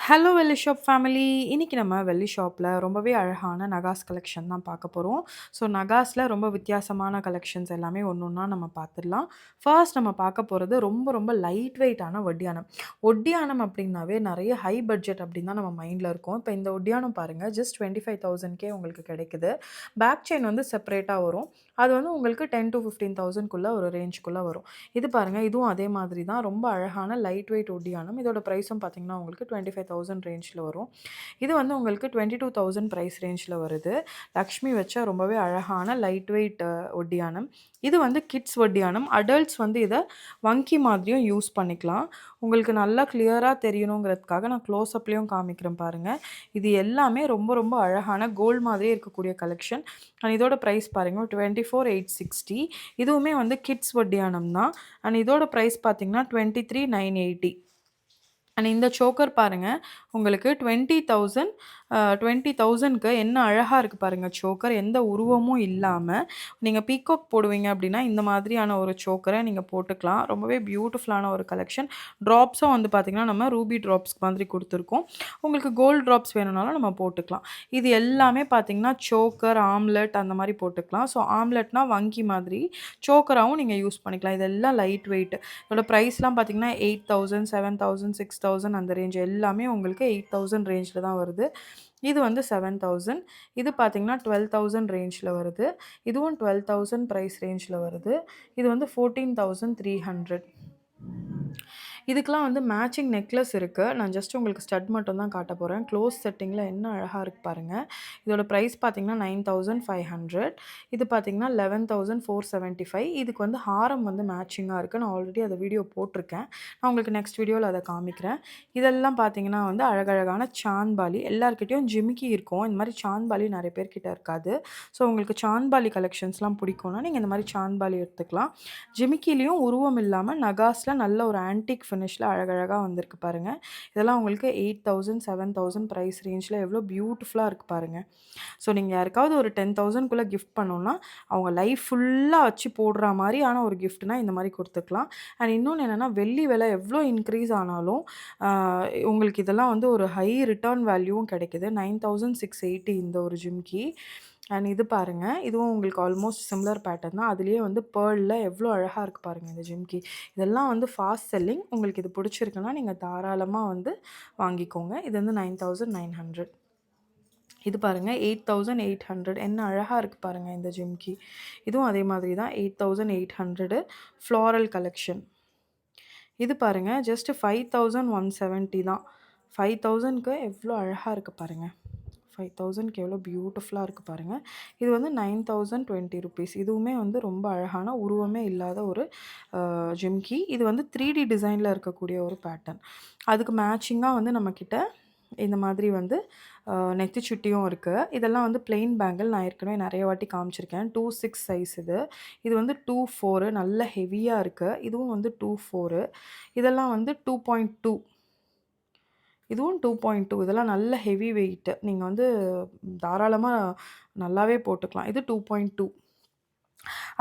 Hello வெள்ளி shop family. இன்னைக்கு நம்ம வெள்ளி ஷாப்பில் ரொம்பவே அழகான நகாஸ் கலெக்ஷன் தான் பார்க்க போகிறோம். ஸோ நகாஸில் ரொம்ப வித்தியாசமான கலெக்ஷன்ஸ் எல்லாமே ஒன்று ஒன்றா நம்ம பார்த்துடலாம். ஃபர்ஸ்ட் நம்ம பார்க்க போகிறது ரொம்ப ரொம்ப லைட் வெயிட்டான ஒட்டியானம். ஒட்டியானம் அப்படின்னாவே நிறைய ஹை பட்ஜெட் அப்படின்னு தான் நம்ம மைண்டில் இருக்கும். இப்போ இந்த ஒட்டியானம் பாருங்கள், ஜஸ்ட் 25,000 உங்களுக்கு கிடைக்குது. பேக் செயின் வந்து செப்பரேட்டாக வரும். அது வந்து உங்களுக்கு 10 to 15,000 ஒரு ரேஞ்சுக்குள்ளே வரும். இது பாருங்கள், இதுவும் அதே மாதிரி தான் ரொம்ப அழகான லைட் வெயிட் ஒட்டியானம். இதோட ப்ரைஸும் பார்த்தீங்கன்னா உங்களுக்கு 25,000 ரேஞ்சில் வரும். இது வந்து உங்களுக்கு 22,000 ப்ரைஸ் ரேஞ்சில் வருது. லக்ஷ்மி வச்ச ரொம்பவே அழகான லைட் வெயிட் ஒட்டியானம். இது வந்து கிட்ஸ் ஒட்டியானம். அடல்ட்ஸ் வந்து இதை வங்கி மாதிரியும் யூஸ் பண்ணிக்கலாம். உங்களுக்கு நல்லா கிளியராக தெரியணுங்கிறதுக்காக நான் க்ளோஸ்அப்லேயும் காமிக்கிறேன் பாருங்கள். இது எல்லாமே ரொம்ப ரொம்ப அழகான கோல்டு மாதிரியே இருக்கக்கூடிய கலெக்ஷன். அண்ட் இதோட ப்ரைஸ் பாருங்கள் 24,860. இதுவுமே வந்து கிட்ஸ் ஒட்டியானம் தான். அண்ட் இதோட ப்ரைஸ் பார்த்தீங்கன்னா 23,980. அண்ட் இந்த சோக்கர் பாருங்கள், உங்களுக்கு 20,000க்கு என்ன அழகாக இருக்குது பாருங்கள் சோக்கர். எந்த உருவமும் இல்லாமல் நீங்கள் பீகாக் போடுவீங்க அப்படின்னா இந்த மாதிரியான ஒரு சோக்கரை நீங்கள் போட்டுக்கலாம். ரொம்பவே பியூட்டிஃபுல்லான ஒரு கலெக்ஷன். ட்ராப்ஸும் வந்து பார்த்திங்கன்னா நம்ம ரூபி ட்ராப்ஸ் மாதிரி கொடுத்துருக்கோம். உங்களுக்கு கோல்டு ட்ராப்ஸ் வேணும்னாலும் நம்ம போட்டுக்கலாம். இது எல்லாமே பார்த்திங்கன்னா சோக்கர், ஆம்லெட் அந்த மாதிரி போட்டுக்கலாம். ஸோ ஆம்லெட்னால் வங்கி மாதிரி, சோக்கராகவும் நீங்கள் யூஸ் பண்ணிக்கலாம். இதெல்லாம் லைட் வெயிட். இதோட ப்ரைஸ்லாம் பார்த்திங்கன்னா 8,000, 7,000, 6,000 அந்த ரேஞ்ச் எல்லாமே உங்களுக்கு 8,000 ரேஞ்சில் தான் வருது. இது வந்து 7,000. இது பார்த்தீங்கன்னா 12,000 ரேஞ்சில் வருது. இதுவும் 12,000 ப்ரைஸ் ரேஞ்சில் வருது. இது வந்து 14,300. இதுக்கெலாம் வந்து மேட்சிங் நெக்லஸ் இருக்குது. நான் ஜஸ்ட் உங்களுக்கு ஸ்டட் மட்டும் தான் காட்ட போகிறேன். க்ளோஸ் செட்டிங்கில் என்ன அழகாக இருக்குது பாருங்கள். இதோட ப்ரைஸ் பார்த்தீங்கன்னா 9,500. இது பார்த்தீங்கன்னா 11,475. இதுக்கு வந்து ஹாரம் வந்து மேட்சிங்காக இருக்குது. நான் ஆல்ரெடி அதை வீடியோ போட்டிருக்கேன். நான் உங்களுக்கு நெக்ஸ்ட் வீடியோவில் அதை காமிக்கிறேன். இதெல்லாம் பார்த்தீங்கன்னா வந்து அழகழகான சான்பாலி. எல்லாருக்கிட்டையும் ஜிமிக்கி இருக்கும். இந்த மாதிரி சான்பாலி நிறைய பேர்கிட்ட இருக்காது. ஸோ உங்களுக்கு சான்பாலி கலெக்ஷன்ஸ்லாம் பிடிக்கும்னா நீங்கள் இந்த மாதிரி சான்பாலி எடுத்துக்கலாம். ஜிமிக்கிலையும் உருவம் இல்லாமல் நகாஸில் நல்ல ஒரு ஆன்டிக் ஃபினிஷில் அழகழகாக வந்திருக்கு பாருங்கள். இதெல்லாம் உங்களுக்கு 8,000, 7,000 ப்ரைஸ் ரேஞ்சில் எவ்வளோ பியூட்டிஃபுல்லாக இருக்குது பாருங்கள். ஸோ நீங்கள் யாருக்காவது ஒரு 10,000க்குள்ளே கிஃப்ட் பண்ணோன்னா அவங்க லைஃப் ஃபுல்லாக வச்சு போடுற மாதிரியான ஒரு கிஃப்ட்னால் இந்த மாதிரி கொடுத்துக்கலாம். அண்ட் இன்னொன்று என்னென்னா, வெள்ளி விலை எவ்வளோ இன்க்ரீஸ் ஆனாலும் உங்களுக்கு இதெல்லாம் வந்து ஒரு ஹை ரிட்டர்ன் வேல்யூவும் கிடைக்குது. 9,680 இந்த ஒரு ஜிம்கி. அண்ட் இது பாருங்கள், இதுவும் உங்களுக்கு ஆல்மோஸ்ட் சிமிலர் பேட்டர்ன் தான். அதுலேயே வந்து பேர்லில் எவ்வளோ அழகாக இருக்குது பாருங்கள் இந்த ஜிம்கி. இதெல்லாம் வந்து ஃபாஸ்ட் செல்லிங். உங்களுக்கு இது பிடிச்சிருக்குன்னா நீங்கள் தாராளமாக வந்து வாங்கிக்கோங்க. இது வந்து 9,900. இது பாருங்கள் 8,800. என்ன அழகாக இருக்குது பாருங்கள் இந்த ஜிம்கி. இதுவும் அதே மாதிரி தான் 8,800 ஃப்ளாரல் கலெக்ஷன். இது பாருங்கள் ஜஸ்ட் 5,170 தான். 5,000க்கு எவ்வளோ அழகாக இருக்குது பாருங்கள். 5,000க்கு எவ்வளோ பியூட்டிஃபுல்லாக இருக்குது பாருங்கள். இது வந்து 9,020 ருபீஸ். இதுவுமே வந்து ரொம்ப அழகான உருவமே இல்லாத ஒரு ஜிம்கி. இது வந்து 3D டிசைனில் இருக்கக்கூடிய ஒரு பேட்டர்ன். அதுக்கு மேட்சிங்காக வந்து நம்மக்கிட்ட இந்த மாதிரி வந்து நெத்தி சுட்டியும் இருக்குது. இதெல்லாம் வந்து பிளெயின் பேங்கிள். நான் ஏற்கனவே நிறைய வாட்டி காமிச்சிருக்கேன். 2,6 சைஸ் இது. இது வந்து 2,4 நல்ல ஹெவியாக இருக்குது. இதுவும் வந்து 2,4. இதெல்லாம் வந்து 2.2. இதுவும் 2.2. இதெல்லாம் நல்ல ஹெவி வெயிட்டு. நீங்கள் வந்து தாராளமாக நல்லாவே போட்டுக்கலாம். இது 2.2.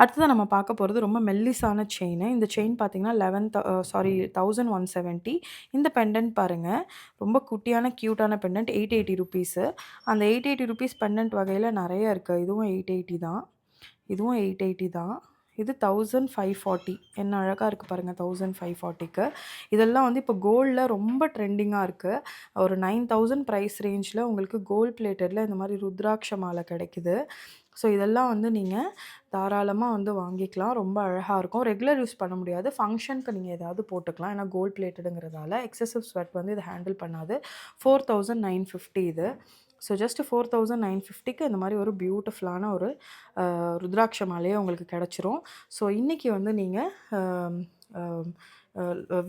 அடுத்தது நம்ம பார்க்க போகிறது ரொம்ப மெல்லிசான செயின். இந்த செயின் பார்த்தீங்கன்னா 1,170. இந்த பெண்டன்ட் பாருங்கள், ரொம்ப குட்டியான க்யூட்டான பெண்டன்ட். 880 ருபீஸு. அந்த 880 ருபீஸ் பெண்டன்ட் வகையில் நிறைய இருக்குது. இதுவும் 880 தான். இதுவும் 880 தான். இது 1,540. என்ன அழகாக இருக்குது பாருங்கள் 1,540க்கு. இதெல்லாம் வந்து இப்போ கோல்டில் ரொம்ப ட்ரெண்டிங்காக இருக்குது. ஒரு 9,000 ப்ரைஸ் ரேஞ்சில் உங்களுக்கு கோல்ட் பிளேட்டடில் இந்த மாதிரி ருத்ராட்ச மாலை கிடைக்குது. ஸோ இதெல்லாம் வந்து நீங்கள் தாராளமாக வந்து வாங்கிக்கலாம். ரொம்ப அழகாக இருக்கும். ரெகுலர் யூஸ் பண்ண முடியாது. ஃபங்க்ஷனுக்கு நீங்கள் ஏதாவது போட்டுக்கலாம். ஏன்னா கோல்ட் பிளேட்டடுங்கிறதால எக்ஸசிவ் ஸ்வெட் வந்து இதை ஹேண்டில் பண்ணாது. 4,950 இது. ஸோ ஜஸ்ட் 4,950க்கு இந்த மாதிரி ஒரு பியூட்டிஃபுல்லான ஒரு ருத்ராட்ச மாலையே உங்களுக்கு கிடச்சிரும். ஸோ இன்றைக்கி வந்து நீங்கள்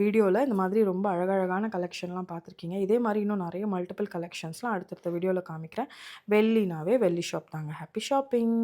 வீடியோவில் இந்த மாதிரி ரொம்ப அழகழகான கலெக்ஷன்லாம் பார்த்துருக்கீங்க. இதே மாதிரி இன்னும் நிறைய மல்டிபிள் கலெக்ஷன்ஸ்லாம் அடுத்தடுத்த வீடியோவில் காமிக்கிறேன். வெள்ளினாவே வெள்ளி ஷாப் தாங்க. Happy shopping.